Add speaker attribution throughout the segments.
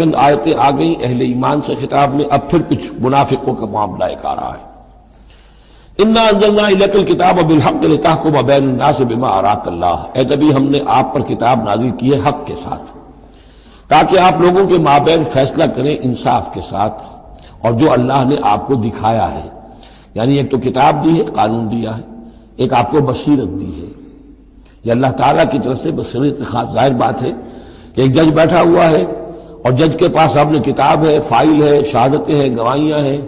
Speaker 1: چند آیتیں آ گئیں اہل ایمان سے خطاب میں، اب پھر کچھ منافقوں کا معاملہ ایک آ رہا ہے۔ انا انزلنا الیک الکتاب بالحق لتحکم بین الناس بما اراک اللہ، اے نبی ہم نے آپ پر کتاب نازل کی ہے حق کے ساتھ، تاکہ آپ لوگوں کے مابین فیصلہ کریں انصاف کے ساتھ، اور جو اللہ نے آپ کو دکھایا ہے، یعنی ایک تو کتاب دی ہے، قانون دیا ہے، ایک آپ کو بصیرت دی ہے۔ یہ اللہ تعالیٰ کی طرف سے بصیرت خاص، ظاہر بات ہے کہ ایک جج بیٹھا ہوا ہے اور جج کے پاس اپنے کتاب ہے، فائل ہے، شہادتیں ہیں، گواہیاں ہیں۔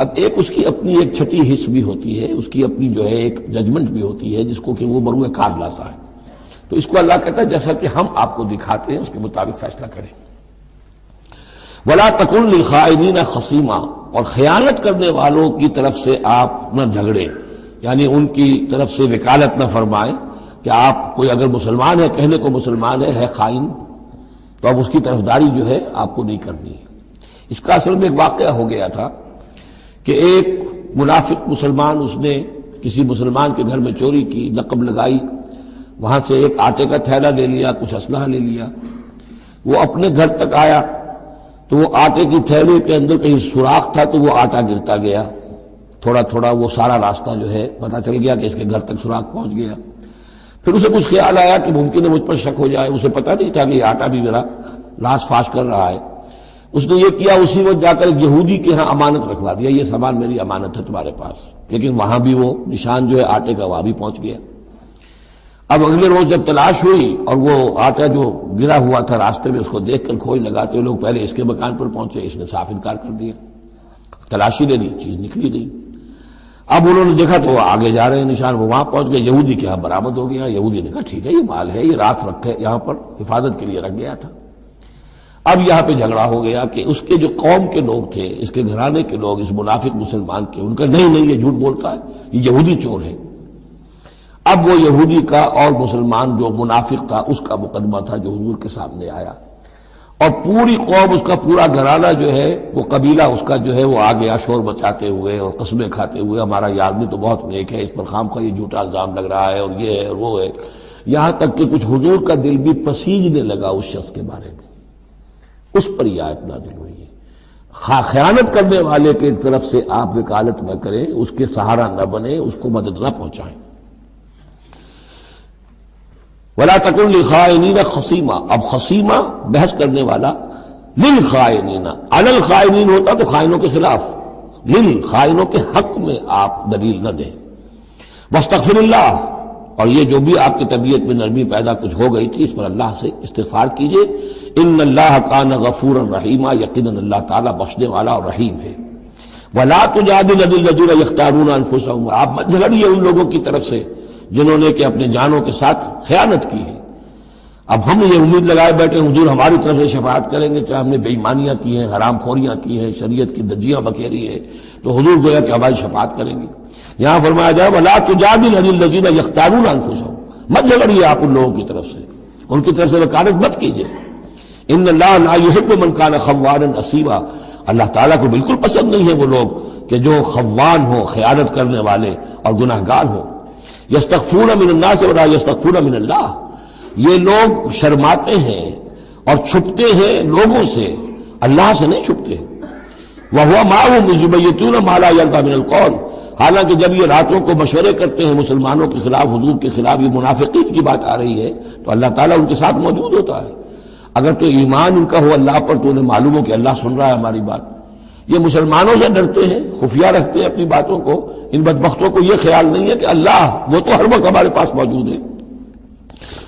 Speaker 1: اب ایک اس کی اپنی ایک چھٹی حص بھی ہوتی ہے، اس کی اپنی جو ہے ایک ججمنٹ بھی ہوتی ہے جس کو کہ وہ بروئے کار لاتا ہے۔ تو اس کو اللہ کہتا ہے جیسا کہ ہم آپ کو دکھاتے ہیں اس کے مطابق فیصلہ کریں۔ وَلَا تَكُنْ لِلْخَائِنِينَ خَصِيمًا، اور خیانت کرنے والوں کی طرف سے آپ نہ جھگڑیں، یعنی ان کی طرف سے وکالت نہ فرمائیں کہ آپ کوئی اگر مسلمان ہے، کہنے کو مسلمان ہے خائن، تو اب اس کی طرفداری جو ہے آپ کو نہیں کرنی ہے۔ اس کا اصل میں ایک واقعہ ہو گیا تھا کہ ایک منافق مسلمان، اس نے کسی مسلمان کے گھر میں چوری کی، نقب لگائی، وہاں سے ایک آٹے کا تھیلا لے لیا، کچھ اسلحہ لے لیا۔ وہ اپنے گھر تک آیا تو وہ آٹے کی تھیلے کے اندر کہیں سوراخ تھا تو وہ آٹا گرتا گیا، تھوڑا تھوڑا وہ سارا راستہ جو ہے پتہ چل گیا کہ اس کے گھر تک سوراخ پہنچ گیا۔ پھر اسے کچھ خیال آیا کہ ممکن ہے مجھ پر شک ہو جائے، اسے پتہ نہیں تھا کہ یہ آٹا بھی میرا لاش فاش کر رہا ہے۔ اس نے یہ کیا، اسی وقت جا کر ایک یہودی کے ہاں امانت رکھوا دیا، یہ سامان میری امانت ہے تمہارے پاس، لیکن وہاں بھی وہ نشان جو ہے آٹے کا وہاں بھی پہنچ گیا۔ اب اگلے روز جب تلاش ہوئی اور وہ آٹا جو گرا ہوا تھا راستے میں، اس کو دیکھ کر کھوج لگاتے ہوئے لوگ پہلے اس کے مکان پر پہنچے، اس نے صاف انکار کر دیا، تلاشی لے لی، چیز نکلی نہیں۔ اب انہوں نے دیکھا تو وہ آگے جا رہے ہیں نشان، وہ وہاں پہنچ گئے، یہودی کے ہاں برآمد ہو گیا۔ یہودی نے کہا ٹھیک ہے، یہ مال ہے، یہ رات رکھے یہاں پر حفاظت کے لیے رکھ گیا تھا۔ اب یہاں پہ جھگڑا ہو گیا کہ اس کے جو قوم کے لوگ تھے، اس کے گھرانے کے لوگ، اس منافق مسلمان کے، ان کا نہیں یہ جھوٹ بولتا ہے، یہ یہودی چور ہے۔ اب وہ یہودی کا اور مسلمان جو منافق تھا اس کا مقدمہ تھا جو حضور کے سامنے آیا، اور پوری قوم، اس کا پورا گھرانہ جو ہے، وہ قبیلہ اس کا جو ہے وہ آ گیا شور مچاتے ہوئے اور قسمیں کھاتے ہوئے، ہمارا یہ آدمی تو بہت نیک ہے، اس پر خامخواہ یہ جھوٹا الزام لگ رہا ہے اور یہ ہے اور وہ ہے، یہاں تک کہ کچھ حضور کا دل بھی پسیجنے لگا اس شخص کے بارے میں۔ اس پر یہ آیت نازل ہوئی ہے، خیانت کرنے والے کی طرف سے آپ وکالت نہ کریں، اس کے سہارا نہ بنیں، اس کو مدد نہ پہنچائیں۔ وَلَا تَكُنْ لِلْخَائِنِينَ خَصِيمًا، اب خصیمہ بحث کرنے والا، للخائنین، علی الخائنین ہوتا تو خائنوں کے خلاف، للخائنوں کے حق میں آپ دلیل نہ دیں۔ واستغفر اللہ، اور یہ جو بھی آپ کی طبیعت میں نرمی پیدا کچھ ہو گئی تھی، اس پر اللہ سے استغفار کیجئے۔ ان اللہ کان غفورا رحیما، یقیناً اللہ تعالیٰ بخشنے والا اور رحیم ہے۔ ولا تجادل عن الذین یختارون انفسهم، آپ مت جھگڑیے ان لوگوں کی طرف سے جنہوں نے کہ اپنے جانوں کے ساتھ خیانت کی ہے۔ اب ہم یہ امید لگائے بیٹھے حضور ہماری طرف سے شفاعت کریں گے، چاہے ہم نے بے ایمانیاں کی ہیں، حرام خوریاں کی ہیں، شریعت کی دجیاں بکھیری ہے، تو حضور گویا کہ ہماری شفاعت کریں گے۔ یہاں فرمایا جائے وَلَا تُجَادِلْ عَنِ الَّذِينَ يَخْتَارُونَ أَنفُسَهُمْ، مت جھگڑیے آپ ان لوگوں کی طرف سے، ان کی طرف سے وکالت مت کیجیے۔ ان اللہ لا يحب من كان خوانا اثیما، اللہ تعالیٰ کو بالکل پسند نہیں ہے وہ لوگ کہ جو خوان ہوں، خیانت کرنے والے اور گناہ گار ہوں۔ یستخفون من الناس ولا یستخفون من اللہ، یہ لوگ شرماتے ہیں اور چھپتے ہیں لوگوں سے، اللہ سے نہیں چھپتے۔ وَهُوَ مَعَهُمْ إِذْ يُبَيِّتُونَ مَا لَا يَرْضَىٰ مِنَ الْقَوْلِ، حالانکہ جب یہ راتوں کو مشورے کرتے ہیں مسلمانوں کے خلاف، حضور کے خلاف، یہ منافقین کی بات آ رہی ہے تو اللہ تعالیٰ ان کے ساتھ موجود ہوتا ہے۔ اگر تو ایمان ان کا ہو اللہ پر تو انہیں معلوم ہو کہ اللہ سن رہا ہے ہماری بات۔ یہ مسلمانوں سے ڈرتے ہیں، خفیہ رکھتے ہیں اپنی باتوں کو، ان بدبختوں کو یہ خیال نہیں ہے کہ اللہ وہ تو ہر وقت ہمارے پاس موجود ہے۔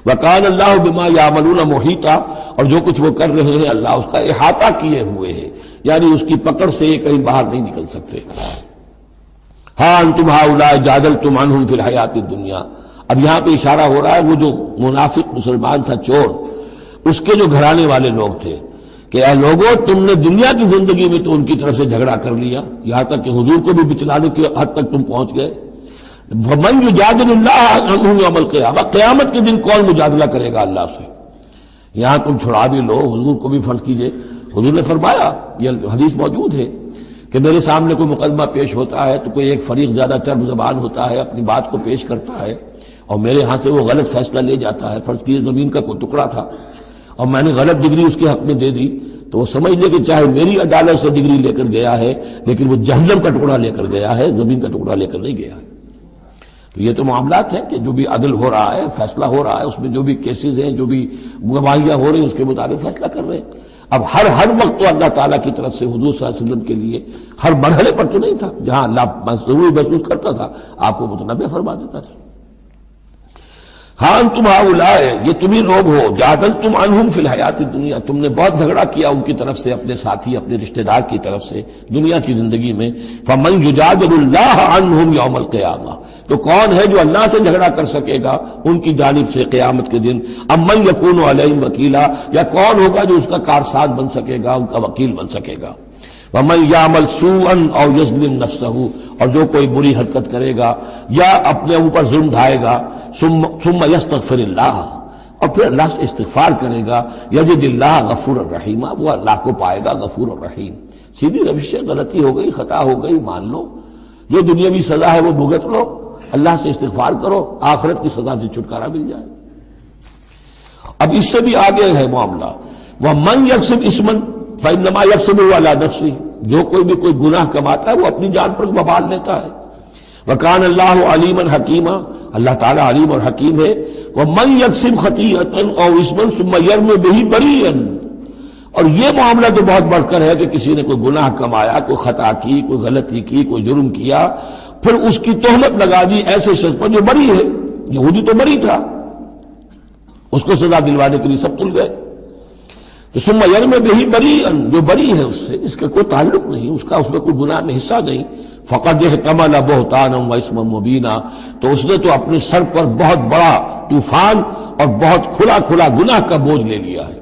Speaker 1: وَكَانَ اللَّهُ بِمَا يَعْمَلُونَ مُحِيطًا، اور جو کچھ وہ کر رہے ہیں اللہ اس کا احاطہ کیے ہوئے ہے، یعنی اس کی پکڑ سے یہ کہیں باہر نہیں نکل سکتے۔ ہاں انتم ہؤلاء جادلتم عنہم فی الحیاۃ الدنیا، اب یہاں پہ اشارہ ہو رہا ہے وہ جو منافق مسلمان تھا، چور، اس کے جو گھرانے والے لوگ تھے کہ اے لوگوں تم نے دنیا کی زندگی میں تو ان کی طرف سے جھگڑا کر لیا، یہاں تک کہ حضور کو بھی بچلانے کی حد تک تم پہنچ گئے۔ وَمَن يُجَادِلُ اللَّهَ عَنْهُ يَوْمَ الْقِيَامَةِ، قیامت کے دن کون مجادلہ کرے گا اللہ سے؟ یہاں تم چھڑا بھی لو، حضور کو بھی فرض کیجئے، حضور نے فرمایا، یہ حدیث موجود ہے کہ میرے سامنے کوئی مقدمہ پیش ہوتا ہے تو کوئی ایک فریق زیادہ چرب زبان ہوتا ہے، اپنی بات کو پیش کرتا ہے اور میرے ہاں سے وہ غلط فیصلہ لے جاتا ہے۔ فرض کیجئے زمین کا کوئی ٹکڑا تھا اور میں نے غلط ڈگری اس کے حق میں دے دی، تو وہ سمجھ لے کہ چاہے میری عدالت سے ڈگری لے کر گیا ہے لیکن وہ جہنم کا ٹکڑا لے کر گیا ہے، زمین کا ٹکڑا لے کر نہیں گیا ہے۔ تو یہ تو معاملات ہیں کہ جو بھی عدل ہو رہا ہے، فیصلہ ہو رہا ہے، اس میں جو بھی کیسز ہیں، جو بھی گواہیاں ہو رہی ہیں، اس کے مطابق فیصلہ کر رہے ہیں۔ اب ہر وقت تو اللہ تعالیٰ کی طرف سے حضور صلی اللہ علیہ وسلم کے لیے ہر مرحلے پر تو نہیں تھا، جہاں اللہ ضروری محسوس کرتا تھا آپ کو متنبع فرما دیتا تھا۔ ہاں انتم ہؤلاء، یہ تمہیں لوگ ہو، جادلتم عنہم فی الحیات الدنیا، تم نے بہت جھگڑا کیا ان کی طرف سے، اپنے ساتھی، اپنے رشتہ دار کی طرف سے دنیا کی زندگی میں۔ فمن یجادل اللہ عنہم یوم القیامہ، تو کون ہے جو اللہ سے جھگڑا کر سکے گا ان کی جانب سے قیامت کے دن؟ امن یکون علیہم وکیلا، یا کون ہوگا جو اس کا کارساز بن سکے گا، ان کا وکیل بن سکے گا؟ وَمَن يَعْمَلْ سُوءًا أَوْ يَظْلِمْ نَفْسَهُ، اور جو کوئی بری حرکت کرے گا یا اپنے اوپر ظلم ڈھائے گا، ثم يستغفر اللہ، اور پھر اللہ سے استغفار کرے گا، یجد اللہ غفور الرحیم، وہ اللہ کو پائے گا غفور الرحیم۔ سیدھی روش ہے، غلطی ہو گئی، خطا ہو گئی، مان لو، جو دنیاوی سزا ہے وہ بھگت لو، اللہ سے استغفار کرو، آخرت کی سزا سے چھٹکارا مل جائے۔ اب اس سے بھی آگے ہے معاملہ، وَمَن يَكْسِبْ إِثْمًا فَإِنَّمَا يَكْسِبُهُ عَلَى نَفْسِهِ، جو کوئی بھی کوئی گناہ کماتا ہے وہ اپنی جان پر وبال لیتا ہے۔ وَكَانَ اللَّهُ عَلِيمًا حَكِيمًا، اللہ تعالیٰ علیم اور حکیم ہے۔ وَمَن يَكْسِبْ خَطِيئَةً أَوْ إِثْمًا ثُمَّ يَرْمِ بِهِ بَرِيئًا، اور یہ معاملہ تو بہت بڑھ کر ہے کہ کسی نے کوئی گناہ کمایا، کوئی خطا کی، کوئی غلطی کی، کوئی جرم کیا، پھر اس کی تہمت لگا دی ایسے شخص پر جو بری ہے۔ یہودی تو بری تھا، اس کو سزا دلوانے کے لیے سب تل گئے۔ تو ثم یرمی بہ بریئا، جو بری ہے اس سے، اس کا کوئی تعلق نہیں، اس کا اس میں کوئی گناہ میں حصہ نہیں، فقد احتمل بہتانا و اثما مبینا، تو اس نے تو اپنے سر پر بہت بڑا طوفان اور بہت کھلا گناہ کا بوجھ لے لیا ہے۔